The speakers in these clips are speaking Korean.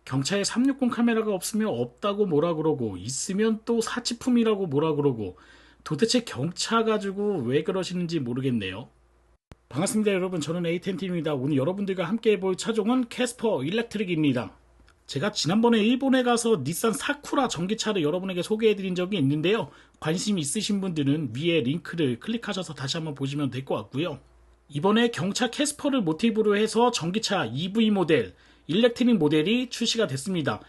경차에 360 카메라가 없으면 없다고 뭐라 그러고 있으면 또 사치품이라고 뭐라 그러고 도대체 경차 가지고 왜 그러시는지 모르겠네요. 반갑습니다 여러분, 저는 에이텐팀입니다. 오늘 여러분들과 함께 해볼 차종은 캐스퍼 일렉트릭입니다. 제가 지난번에 일본에 가서 닛산 사쿠라 전기차를 여러분에게 소개해드린 적이 있는데요. 관심 있으신 분들은 위에 링크를 클릭하셔서 다시 한번 보시면 될 것 같고요. 이번에 경차 캐스퍼를 모티브로 해서 전기차 EV 모델, 일렉트릭 모델이 출시가 됐습니다.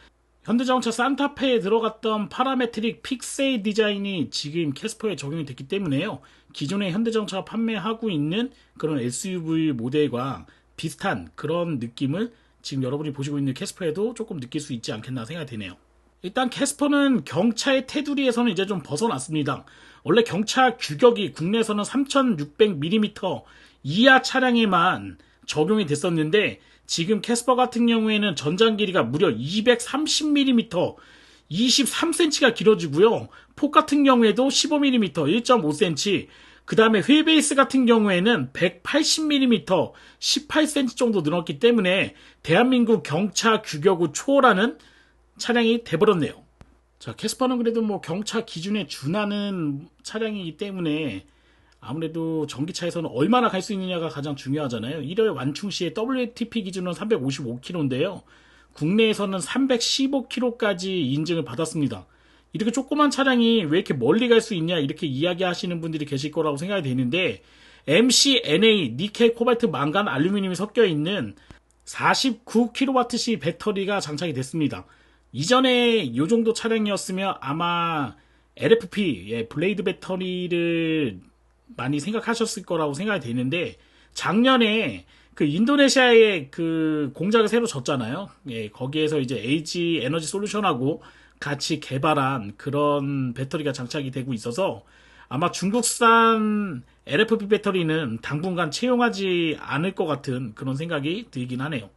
현대자동차 산타페에 들어갔던 파라메트릭 픽세이 디자인이 지금 캐스퍼에 적용이 됐기 때문에요. 기존의 현대자동차가 판매하고 있는 그런 SUV 모델과 비슷한 그런 느낌을 지금 여러분이 보시고 있는 캐스퍼에도 조금 느낄 수 있지 않겠나 생각이 되네요. 일단 캐스퍼는 경차의 테두리에서는 이제 좀 벗어났습니다. 원래 경차 규격이 국내에서는 3600mm 이하 차량에만 적용이 됐었는데 지금 캐스퍼 같은 경우에는 전장 길이가 무려 230mm, 23cm가 길어지고요. 폭 같은 경우에도 15mm, 1.5cm, 그 다음에 휠베이스 같은 경우에는 180mm, 18cm 정도 늘었기 때문에 대한민국 경차 규격을 초월하는 차량이 돼버렸네요. 자, 캐스퍼는 그래도 뭐 경차 기준에 준하는 차량이기 때문에 아무래도 전기차에서는 얼마나 갈 수 있느냐가 가장 중요하잖아요. 1월 완충 시에 WLTP 기준은 355km인데요. 국내에서는 315km까지 인증을 받았습니다. 이렇게 조그만 차량이 왜 이렇게 멀리 갈 수 있냐 이렇게 이야기하시는 분들이 계실 거라고 생각이 되는데 MCNA, 니켈, 코발트, 망간, 알루미늄이 섞여 있는 49kWc 배터리가 장착이 됐습니다. 이전에 이 정도 차량이었으면 아마 LFP, 블레이드 배터리를 많이 생각하셨을 거라고 생각이 되는데 작년에 그 인도네시아에 그 공장을 새로 졌잖아요. 예, 거기에서 이제 LG 에너지 솔루션하고 같이 개발한 그런 배터리가 장착이 되고 있어서 아마 중국산 LFP 배터리는 당분간 채용하지 않을 것 같은 그런 생각이 들긴 하네요.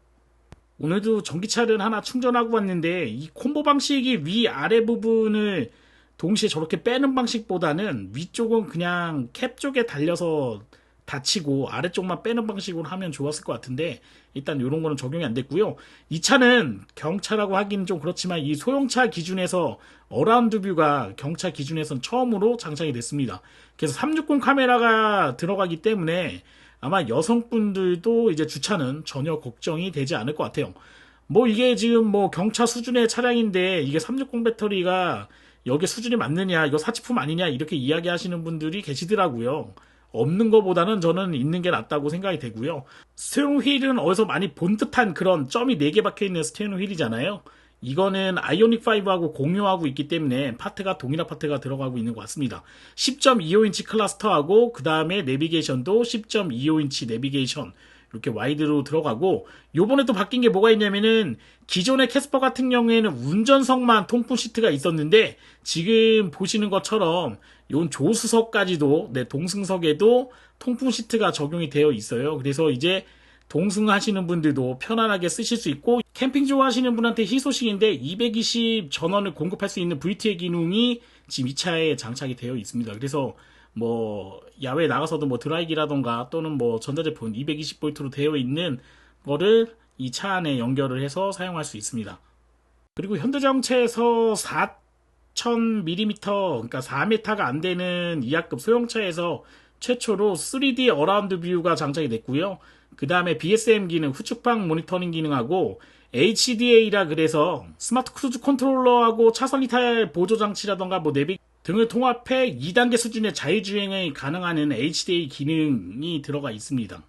오늘도 전기차를 하나 충전하고 왔는데 이 콤보 방식이 위아래 부분을 동시에 저렇게 빼는 방식보다는 위쪽은 그냥 캡 쪽에 달려서 닫히고 아래쪽만 빼는 방식으로 하면 좋았을 것 같은데 일단 이런 거는 적용이 안 됐고요. 이 차는 경차라고 하기는 좀 그렇지만 이 소형차 기준에서 어라운드 뷰가 경차 기준에서는 처음으로 장착이 됐습니다. 그래서 360 카메라가 들어가기 때문에 아마 여성분들도 이제 주차는 전혀 걱정이 되지 않을 것 같아요. 뭐 이게 지금 뭐 경차 수준의 차량인데 이게 360 배터리가 여기 수준이 맞느냐, 이거 사치품 아니냐 이렇게 이야기하시는 분들이 계시더라고요. 없는 것보다는 저는 있는 게 낫다고 생각이 되고요. 스티어링 휠은 어디서 많이 본 듯한 그런 점이 4개 박혀있는 스티어링 휠이잖아요. 이거는 아이오닉 5하고 공유하고 있기 때문에 파트가 동일한 파트가 들어가고 있는 것 같습니다. 10.25인치 클러스터하고 그 다음에 내비게이션도 10.25인치 내비게이션 이렇게 와이드로 들어가고 요번에 또 바뀐 게 뭐가 있냐면은 기존의 캐스퍼 같은 경우에는 운전석만 통풍 시트가 있었는데 지금 보시는 것처럼 요 조수석까지도 동승석에도 통풍 시트가 적용이 되어 있어요. 그래서 이제 동승하시는 분들도 편안하게 쓰실 수 있고 캠핑 좋아하시는 분한테 희소식인데 220 전원을 공급할 수 있는 VT의 기능이 지금 이 차에 장착이 되어 있습니다. 그래서 뭐 야외에 나가서도 뭐 드라이기라던가 또는 뭐 전자제품 220V로 되어 있는 거를 이 차 안에 연결을 해서 사용할 수 있습니다. 그리고 현대자동차에서 4000mm 그러니까 4m가 안 되는 이하급 소형차에서 최초로 3D 어라운드 뷰가 장착이 됐고요. 그 다음에 BSM 기능, 후측방 모니터링 기능하고 HDA라 그래서 스마트 크루즈 컨트롤러하고 차선 이탈 보조 장치라던가 뭐 내비 등을 통합해 2단계 수준의 자율주행을 가능하는 HDA 기능이 들어가 있습니다.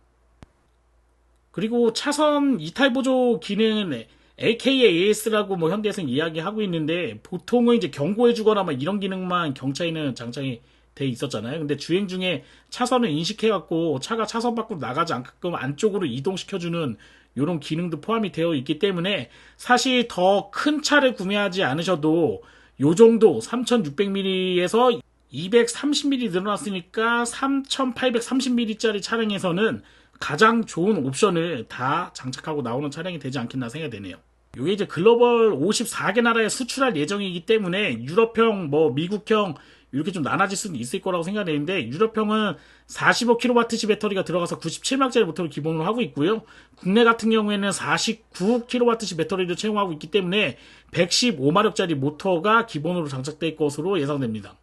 그리고 차선 이탈 보조 기능은 LKAS라고 뭐 현대에서는 이야기하고 있는데 보통은 이제 경고해주거나 뭐 이런 기능만 경차에는 장착이 돼 있었잖아요. 근데 주행 중에 차선을 인식해갖고 차가 차선 밖으로 나가지 않게끔 안쪽으로 이동시켜주는 이런 기능도 포함이 되어 있기 때문에 사실 더 큰 차를 구매하지 않으셔도 요 정도 3600mm에서 230mm 늘어났으니까 3830mm짜리 차량에서는 가장 좋은 옵션을 다 장착하고 나오는 차량이 되지 않겠나 생각이 되네요. 이게 이제 글로벌 54개 나라에 수출할 예정이기 때문에 유럽형, 뭐 미국형 이렇게 좀 나눠질 수는 있을 거라고 생각되는데, 유럽형은 45kWh 배터리가 들어가서 97마력짜리 모터를 기본으로 하고 있고요. 국내 같은 경우에는 49kWh 배터리를 채용하고 있기 때문에 115마력짜리 모터가 기본으로 장착될 것으로 예상됩니다.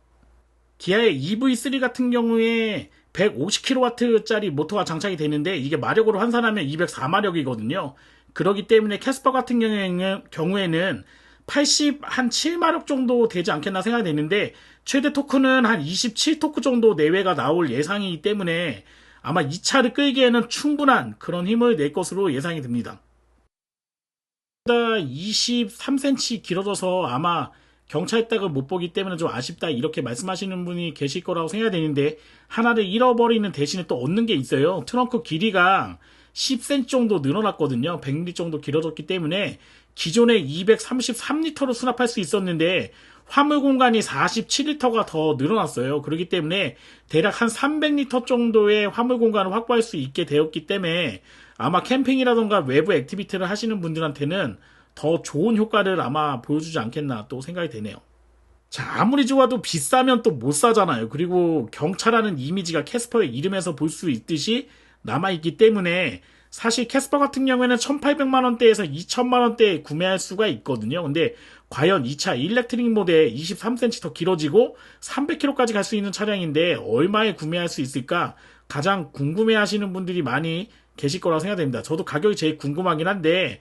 기아의 EV3 같은 경우에 150kW짜리 모터가 장착이 되는데, 이게 마력으로 환산하면 204마력이거든요. 그렇기 때문에 캐스퍼 같은 경우에는 7마력 정도 되지 않겠나 생각이 되는데, 최대 토크는 한 27토크 정도 내외가 나올 예상이기 때문에 아마 이 차를 끌기에는 충분한 그런 힘을 낼 것으로 예상이 됩니다. 23cm 길어져서 아마 경차 획을 못 보기 때문에 좀 아쉽다 이렇게 말씀하시는 분이 계실 거라고 생각되는데, 하나를 잃어버리는 대신에 또 얻는 게 있어요. 트렁크 길이가 10cm 정도 늘어났거든요. 100mm 정도 길어졌기 때문에 기존에 233리터로 수납할 수 있었는데 화물 공간이 47리터가 더 늘어났어요. 그렇기 때문에 대략 한 300리터 정도의 화물 공간을 확보할 수 있게 되었기 때문에 아마 캠핑이라던가 외부 액티비티를 하시는 분들한테는 더 좋은 효과를 아마 보여주지 않겠나 또 생각이 되네요. 자, 아무리 좋아도 비싸면 또 못 사잖아요. 그리고 경차라는 이미지가 캐스퍼의 이름에서 볼 수 있듯이 남아있기 때문에 사실 캐스퍼 같은 경우에는 1,800만원대에서 2,000만원대에 구매할 수가 있거든요. 근데 과연 이 차 일렉트릭 모델 23cm 더 길어지고 300km까지 갈 수 있는 차량인데 얼마에 구매할 수 있을까? 가장 궁금해 하시는 분들이 많이 계실 거라고 생각됩니다. 저도 가격이 제일 궁금하긴 한데,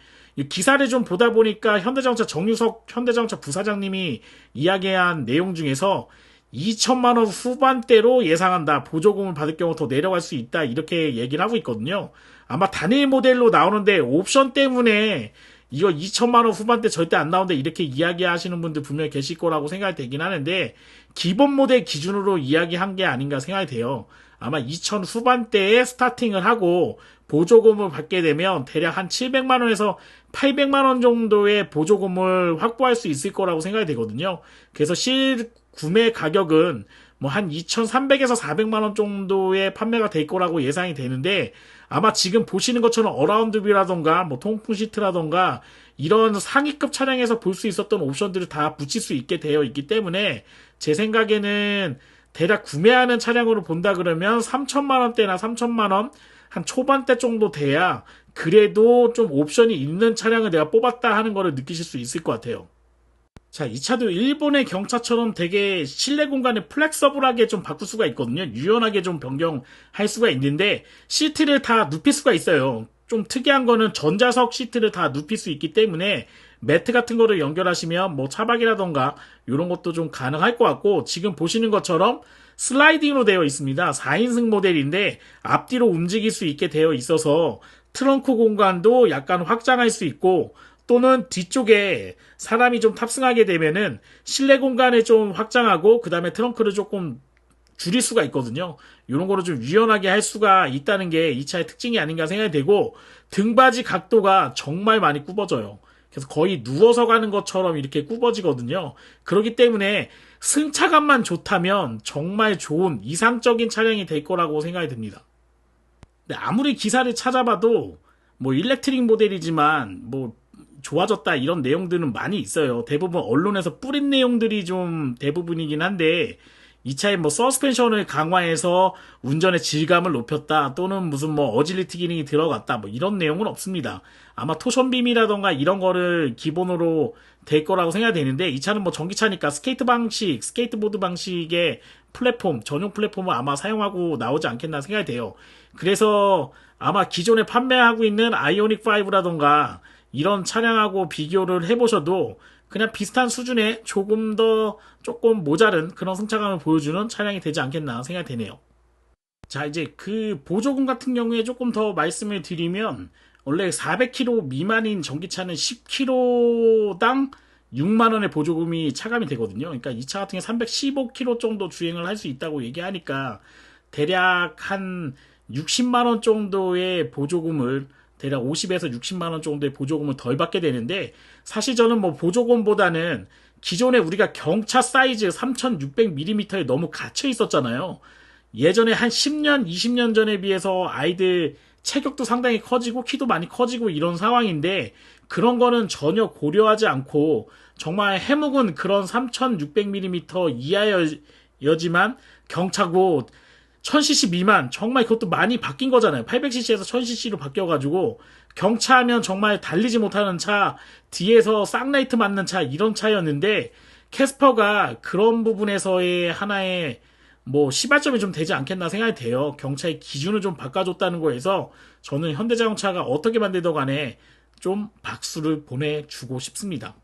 기사를 좀 보다 보니까 현대자동차 정유석 현대자동차 부사장님이 이야기한 내용 중에서 2천만원 후반대로 예상한다. 보조금을 받을 경우 더 내려갈 수 있다. 이렇게 얘기를 하고 있거든요. 아마 단일 모델로 나오는데 옵션 때문에 이거 2천만원 후반대 절대 안 나오는데 이렇게 이야기하시는 분들 분명히 계실 거라고 생각이 되긴 하는데, 기본 모델 기준으로 이야기한 게 아닌가 생각이 돼요. 아마 2천 후반대에 스타팅을 하고 보조금을 받게 되면 대략 한 700만원에서 800만원 정도의 보조금을 확보할 수 있을 거라고 생각이 되거든요. 그래서 실 구매 가격은 뭐 한 2,300에서 400만원 정도의 판매가 될 거라고 예상이 되는데, 아마 지금 보시는 것처럼 어라운드 뷰라던가 뭐 통풍 시트라던가 이런 상위급 차량에서 볼 수 있었던 옵션들을 다 붙일 수 있게 되어 있기 때문에 제 생각에는 대략 구매하는 차량으로 본다 그러면 3천만원대나 3천만원 한 초반대 정도 돼야 그래도 좀 옵션이 있는 차량을 내가 뽑았다 하는 거를 느끼실 수 있을 것 같아요. 자, 이 차도 일본의 경차처럼 되게 실내 공간을 플렉서블하게 좀 바꿀 수가 있거든요. 유연하게 좀 변경할 수가 있는데 시트를 다 눕힐 수가 있어요. 좀 특이한 거는 전자석 시트를 다 눕힐 수 있기 때문에 매트 같은 거를 연결하시면 뭐 차박이라던가 이런 것도 좀 가능할 것 같고, 지금 보시는 것처럼 슬라이딩으로 되어 있습니다. 4인승 모델인데 앞뒤로 움직일 수 있게 되어 있어서 트렁크 공간도 약간 확장할 수 있고, 또는 뒤쪽에 사람이 좀 탑승하게 되면은 실내 공간을 좀 확장하고 그 다음에 트렁크를 조금 줄일 수가 있거든요. 이런 거를 좀 유연하게 할 수가 있다는 게 이 차의 특징이 아닌가 생각이 되고, 등받이 각도가 정말 많이 굽어져요. 그래서 거의 누워서 가는 것처럼 이렇게 굽어지거든요. 그렇기 때문에 승차감만 좋다면 정말 좋은 이상적인 차량이 될 거라고 생각이 듭니다. 근데 아무리 기사를 찾아봐도 뭐 일렉트릭 모델이지만 뭐 좋아졌다 이런 내용들은 많이 있어요. 대부분 언론에서 뿌린 내용들이 좀 대부분이긴 한데, 이 차에 뭐 서스펜션을 강화해서 운전의 질감을 높였다, 또는 무슨 뭐 어질리티 기능이 들어갔다, 뭐 이런 내용은 없습니다. 아마 토션빔이라던가 이런 거를 기본으로 될 거라고 생각이 되는데, 이 차는 뭐 전기차니까 스케이트보드 방식의 플랫폼, 전용 플랫폼을 아마 사용하고 나오지 않겠나 생각이 돼요. 그래서 아마 기존에 판매하고 있는 아이오닉 5라던가 이런 차량하고 비교를 해보셔도 그냥 비슷한 수준의 조금 모자른 그런 승차감을 보여주는 차량이 되지 않겠나 생각이 되네요. 자, 이제 그 보조금 같은 경우에 조금 더 말씀을 드리면, 원래 400km 미만인 전기차는 10km당 6만원의 보조금이 차감이 되거든요. 그러니까 이 차 같은 경우 315km 정도 주행을 할 수 있다고 얘기하니까 대략 한 60만원 정도의 보조금을, 대략 50에서 60만원 정도의 보조금을 덜 받게 되는데, 사실 저는 뭐 보조금보다는 기존에 우리가 경차 사이즈 3600mm에 너무 갇혀 있었잖아요. 예전에 한 10년, 20년 전에 비해서 아이들 체격도 상당히 커지고 키도 많이 커지고 이런 상황인데, 그런 거는 전혀 고려하지 않고 정말 해묵은 그런 3600mm 여지만 경차고 1000cc 미만, 정말 그것도 많이 바뀐 거잖아요. 800cc에서 1000cc로 바뀌어가지고 경차하면 정말 달리지 못하는 차, 뒤에서 쌍라이트 맞는 차, 이런 차였는데 캐스퍼가 그런 부분에서의 하나의 뭐 시발점이 좀 되지 않겠나 생각이 돼요. 경차의 기준을 좀 바꿔줬다는 거에서 저는 현대자동차가 어떻게 만들던 간에 좀 박수를 보내주고 싶습니다.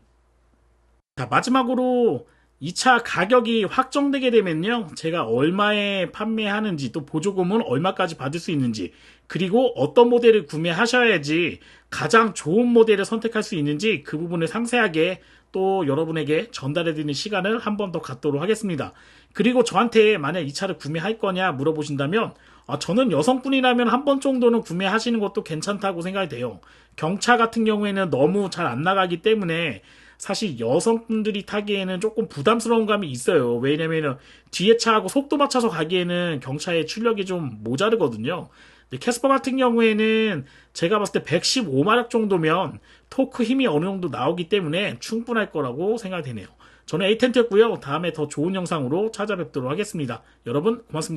자, 마지막으로 이 차 가격이 확정되게 되면요. 제가 얼마에 판매하는지, 또 보조금은 얼마까지 받을 수 있는지, 그리고 어떤 모델을 구매하셔야지 가장 좋은 모델을 선택할 수 있는지 그 부분을 상세하게 또 여러분에게 전달해드리는 시간을 한 번 더 갖도록 하겠습니다. 그리고 저한테 만약 이 차를 구매할 거냐 물어보신다면 저는 여성분이라면 한 번 정도는 구매하시는 것도 괜찮다고 생각이 돼요. 경차 같은 경우에는 너무 잘 안 나가기 때문에 사실 여성분들이 타기에는 조금 부담스러운 감이 있어요. 왜냐면은 뒤에 차하고 속도 맞춰서 가기에는 경차의 출력이 좀 모자르거든요. 근데 캐스퍼 같은 경우에는 제가 봤을 때 115마력 정도면 토크 힘이 어느 정도 나오기 때문에 충분할 거라고 생각이 되네요. 저는 에이텐트였고요. 다음에 더 좋은 영상으로 찾아뵙도록 하겠습니다. 여러분 고맙습니다.